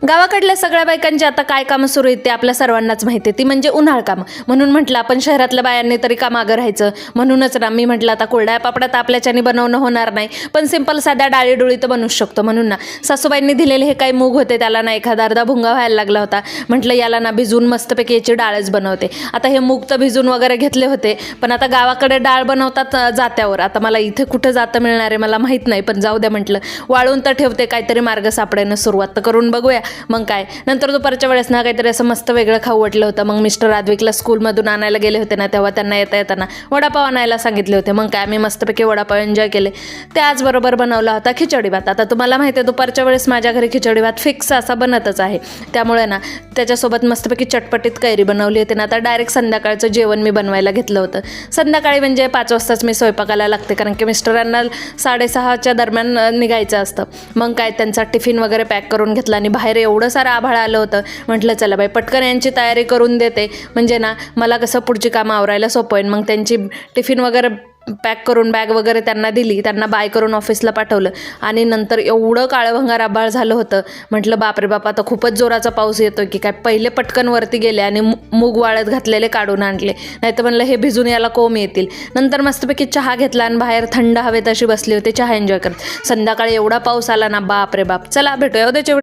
गावाकडल्या सगळ्या बायकांची आता काय कामं सुरू आहेत ते आपल्या सर्वांनाच माहिती आहे, ती म्हणजे उन्हाळ कामं. म्हणून म्हटलं आपण शहरातल्या बायांनी तरी का मागं राहायचं. म्हणूनच ना मी म्हटलं आता कुरड्या पापड्या तर आपल्याच्याने बनवणं होणार नाही, पण सिंपल साध्या डाळी तर बनवू शकतो. म्हणून ना सासूबाईंनी दिलेले हे काही मूग होते, त्याला ना एखादा अर्धा भुंगा व्हायला लागला होता. म्हटलं याला ना भिजून मस्तपैकी याची डाळच बनवते. आता हे मूग तर भिजून वगैरे घेतले होते, पण आता गावाकडे डाळ बनवतात जात्यावर. आता मला इथे कुठं जातं मिळणार आहे मला माहीत नाही, पण जाऊ द्या म्हटलं वाळून तर ठेवते, काहीतरी मार्ग सापडेनं सुरुवात तर करून बघूया. मग काय नंतर दुपारच्या वेळेस ना काहीतरी असं मस्त वेगळं खाऊ वाटलं होतं. मग मिस्टर आद्विकला स्कूलमधून आणायला गेले होते ना, तेव्हा त्यांना येताना वडापाव आणायला सांगितले होते. मग काय मी मस्तपैकी वडापाव एन्जॉय केले. त्याचबरोबर बनवला होता खिचडी भात. आता तुम्हाला माहिती आहे दुपारच्या वेळेस माझ्या घरी खिचडी भात फिक्स असा बनतच आहे, त्यामुळे ना त्याच्यासोबत मस्तपैकी चटपटीत कैरी बनवली होती ना. आता डायरेक्ट संध्याकाळचं जेवण मी बनवायला घेतलं होतं. संध्याकाळी म्हणजे 5 वाजताच मी स्वयंपाकाला लागते, कारण की मिस्टरांना 6:30च्या दरम्यान निघायचं असतं. मग काय त्यांचा टिफिन वगैरे पॅक करून घेतला आणि बाहेर एवढं सारं आभाळ आलं होतं. म्हटलं चला बाई पटकन यांची तयारी करून देते, म्हणजे ना मला कसं पुढची कामं आवरायला सोपं होईल. मग त्यांची टिफिन वगैरे पॅक करून बॅग वगैरे त्यांना दिली, त्यांना बाय करून ऑफिसला पाठवलं. आणि नंतर एवढं काळभंगार आभाळ झालं होतं, म्हटलं बापरे बाप आता खूपच जोराचा पाऊस येतो की काय. पहिले पटकन वरती गेले आणि मूग वाळत घातलेले काढून आणले, नाही तर म्हणलं हे भिजून याला कोंब येतील. नंतर मस्तपैकी चहा घेतला आणि बाहेर थंड हवेत अशी बसली होती चहा एन्जॉय करत. संध्याकाळी एवढा पाऊस आला ना बापरे बाप. चला भेटूया उद्याच्या